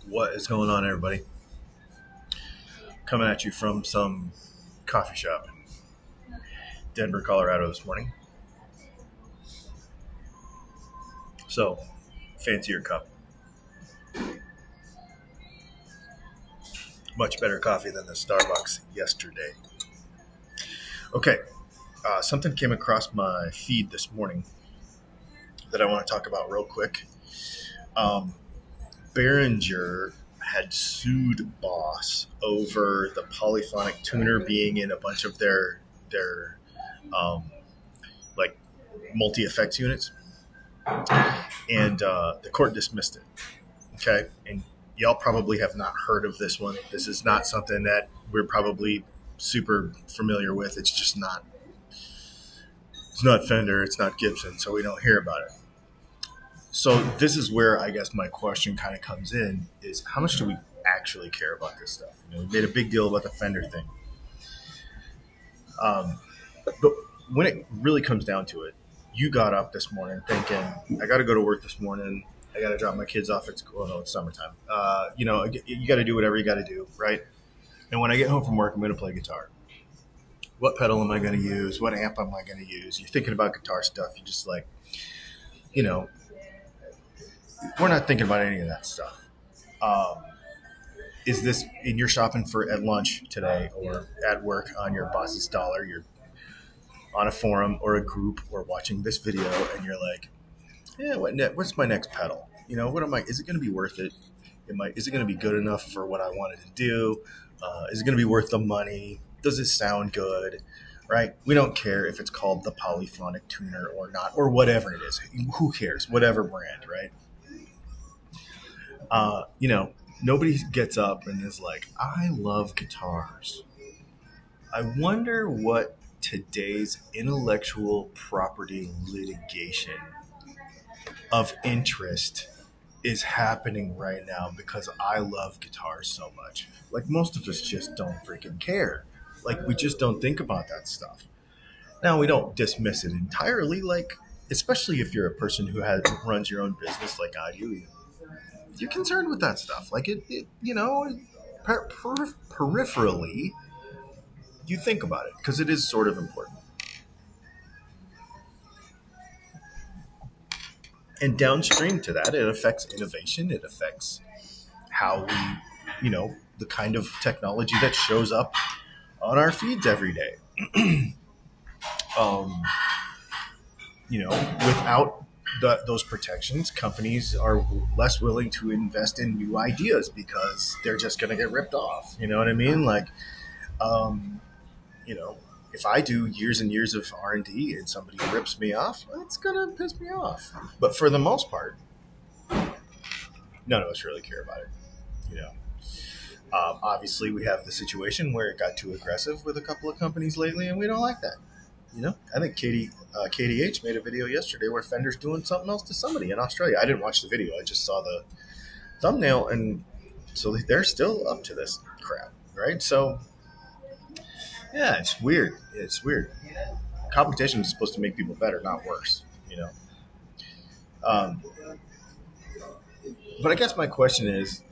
What is going on, everybody? Coming at you from some coffee shop in Denver, Colorado this morning. So, fancier cup. Much better coffee than the Starbucks yesterday. Okay, something came across my feed this morning that I want to talk about real quick. Behringer had sued Boss over the polyphonic tuner being in a bunch of their like multi-effects units, and the court dismissed it. Okay, and y'all probably have not heard of this one. This is not something that we're probably super familiar with. It's just not. It's not Fender. It's not Gibson, so we don't hear about it. So this is where I guess my question kind of comes in: is how much do we actually care about this stuff? We made a big deal about the Fender thing, but when it really comes down to it, you got up this morning thinking, I got to go to work this morning. I got to drop my kids off at school. No, it's summertime. You got to do whatever you got to do, right? And when I get home from work, I'm going to play guitar. What pedal am I going to use? What amp am I going to use? You're thinking about guitar stuff. You're just like, we're not thinking about any of that stuff. Is this in your shopping at lunch today or at work on your boss's dollar? You're on a forum or a group or watching this video and you're like, yeah, what's my next pedal? Is it going to be worth it? Is it going to be good enough for what I wanted to do? Is it going to be worth the money? Does it sound good? Right? We don't care if it's called the polyphonic tuner or not, or whatever it is. Who cares? Whatever brand, right? Nobody gets up and is like, I love guitars. I wonder what today's intellectual property litigation of interest is happening right now because I love guitars so much. Like, most of us just don't freaking care. Like, we just don't think about that stuff. Now, we don't dismiss it entirely, like, especially if you're a person who runs your own business like I do. You're concerned with that stuff. Like, peripherally, you think about it because it is sort of important. And downstream to that, it affects innovation. It affects how we, the kind of technology that shows up on our feeds every day. Without those protections, companies are less willing to invest in new ideas because they're just going to get ripped off. You know what I mean? Like, if I do years and years of R&D and somebody rips me off, it's going to piss me off. But for the most part, none of us really care about it. Obviously, we have the situation where it got too aggressive with a couple of companies lately, and we don't like that. I think KDH made a video yesterday where Fender's doing something else to somebody in Australia. I didn't watch the video. I just saw the thumbnail, and so they're still up to this crap, right? So, yeah, it's weird. Competition is supposed to make people better, not worse, But I guess my question is,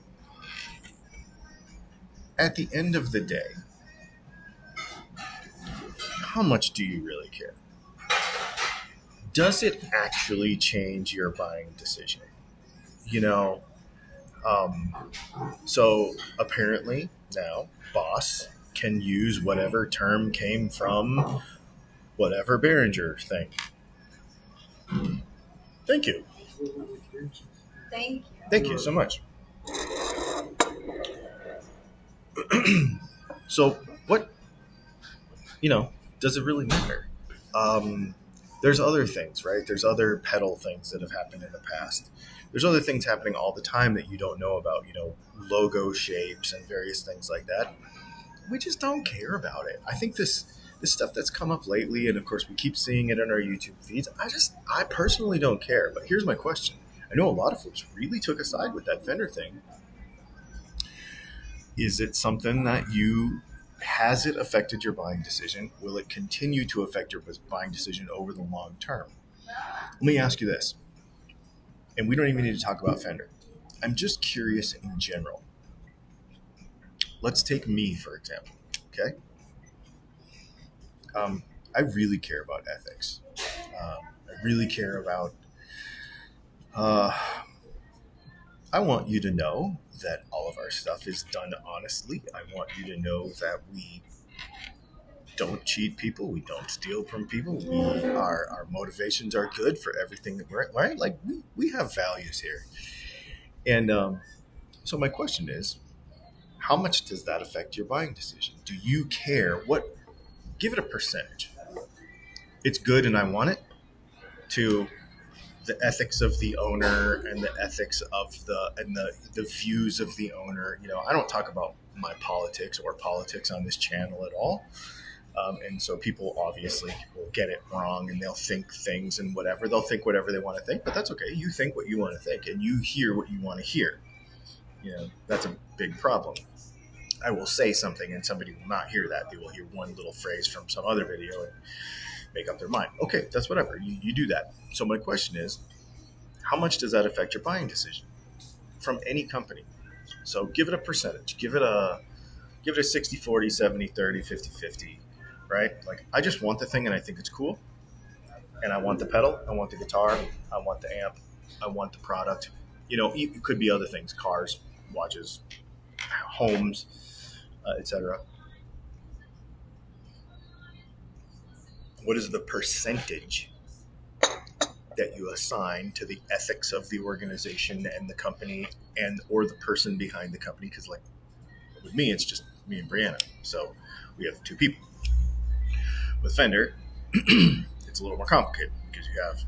at the end of the day, how much do you really care? Does it actually change your buying decision? So apparently now Boss can use whatever term came from whatever Behringer thing. Thank you. Thank you so much. So what, does it really matter? There's other things, right? There's other pedal things that have happened in the past. There's other things happening all the time that you don't know about, logo shapes and various things like that. We just don't care about it. I think this stuff that's come up lately, and of course we keep seeing it on our YouTube feeds, I personally don't care. But here's my question. I know a lot of folks really took a side with that Fender thing. Is it something that has it affected your buying decision? Will it continue to affect your buying decision over the long term? Let me ask you this, and we don't even need to talk about Fender. I'm just curious in general. Let's take me, for example. Okay. I really care about ethics. I really care about. Uh, I want you to know that all of our stuff is done honestly. I want you to know that we don't cheat people. We don't steal from people. Our motivations are good for everything that we're right. Like we have values here. And so my question is, how much does that affect your buying decision? Do you care? What? Give it a percentage. It's good and I want it. To the ethics of the owner and the ethics of the views of the owner. I don't talk about my politics or politics on this channel at all. And so people obviously will get it wrong and they'll think things and whatever. They'll think whatever they want to think, but that's okay. You think what you want to think and you hear what you want to hear. That's a big problem. I will say something and somebody will not hear that. They will hear one little phrase from some other video and make up their mind. Okay, that's whatever. You do that. So my question is, how much does that affect your buying decision from any company? So give it a percentage. Give it a 60, 40, 70, 30, 50, 50, right? Like I just want the thing and I think it's cool. And I want the pedal. I want the guitar. I want the amp. I want the product. It could be other things, cars, watches, homes, etc. What is the percentage that you assign to the ethics of the organization and the company or the person behind the company? Because like with me, it's just me and Brianna. So we have two people. With Fender, it's a little more complicated because you have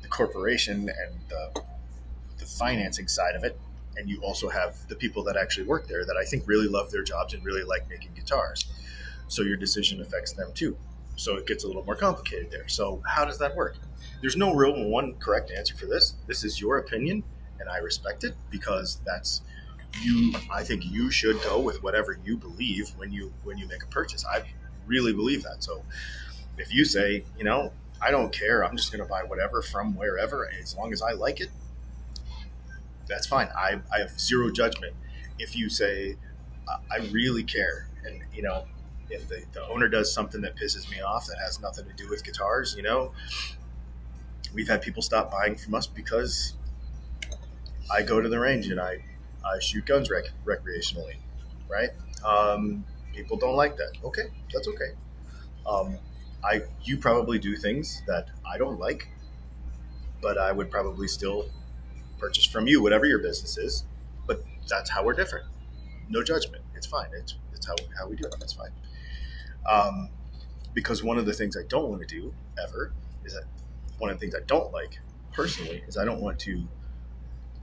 the corporation and the financing side of it. And you also have the people that actually work there that I think really love their jobs and really like making guitars. So your decision affects them too. So it gets a little more complicated there. So how does that work? There's no real one correct answer for this. This is your opinion, and I respect it because that's you. I think you should go with whatever you believe when you make a purchase. I really believe that. So if you say, I don't care, I'm just going to buy whatever from wherever, as long as I like it, that's fine. I have zero judgment. If you say, I really care, and if the owner does something that pisses me off that has nothing to do with guitars, we've had people stop buying from us because I go to the range and I shoot guns recreationally, right? People don't like that. Okay, that's okay. You probably do things that I don't like, but I would probably still purchase from you, whatever your business is. But that's how we're different. No judgment. It's fine. It's how we do it. It's fine. Because one of the things I don't want to do ever is that one of the things I don't like personally is I don't want to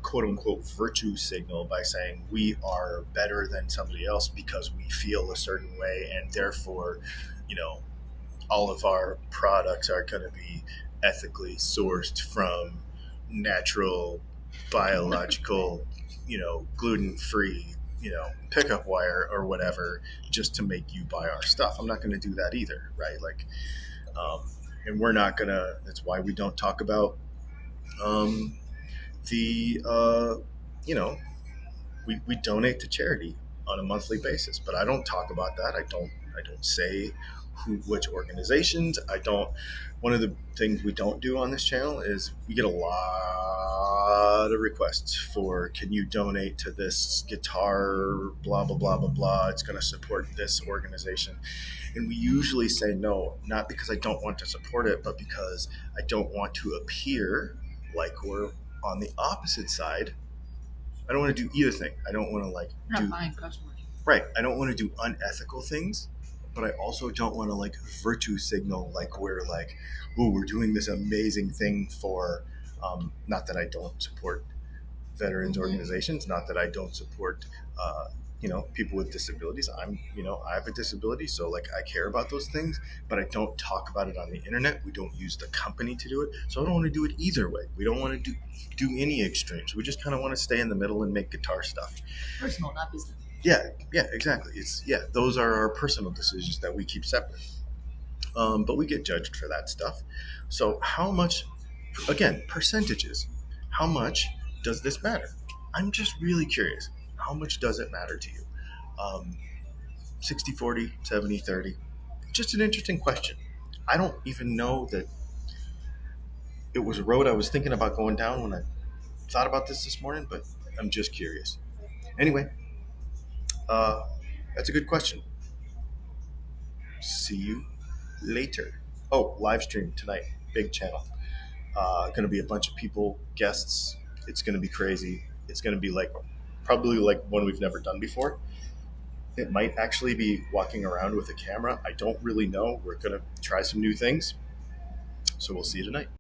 quote unquote virtue signal by saying we are better than somebody else because we feel a certain way and therefore, all of our products are going to be ethically sourced from natural, biological, gluten-free, pickup wire or whatever, just to make you buy our stuff. I'm not going to do that either, right? Like, and we're not going to, that's why we don't talk about we donate to charity on a monthly basis, but I don't talk about that. I don't say which organizations. One of the things we don't do on this channel is we get a lot of requests for, can you donate to this guitar, blah, blah, blah, blah, blah. It's going to support this organization. And we usually say no, not because I don't want to support it, but because I don't want to appear like we're on the opposite side. I don't want to do either thing. I don't want to You're not buying customers. Right. I don't want to do unethical things, but I also don't want to virtue signal we're we're doing this amazing thing for, not that I don't support veterans organizations, not that I don't support, people with disabilities. I have a disability, so I care about those things, but I don't talk about it on the internet. We don't use the company to do it. So I don't want to do it either way. We don't want to do any extremes. We just kind of want to stay in the middle and make guitar stuff. Personal, not business. Yeah, exactly. Those are our personal decisions that we keep separate. But we get judged for that stuff. So how much, again, percentages, how much does this matter? I'm just really curious. How much does it matter to you? 60-40, 70-30. Just an interesting question. I don't even know that it was a road I was thinking about going down when I thought about this morning, but I'm just curious. Anyway, uh, that's a good question. See you later. Oh, live stream tonight. Big channel. Going to be a bunch of people, guests. It's going to be crazy. It's going to be like probably like one we've never done before. It might actually be walking around with a camera. I don't really know. We're going to try some new things. So we'll see you tonight.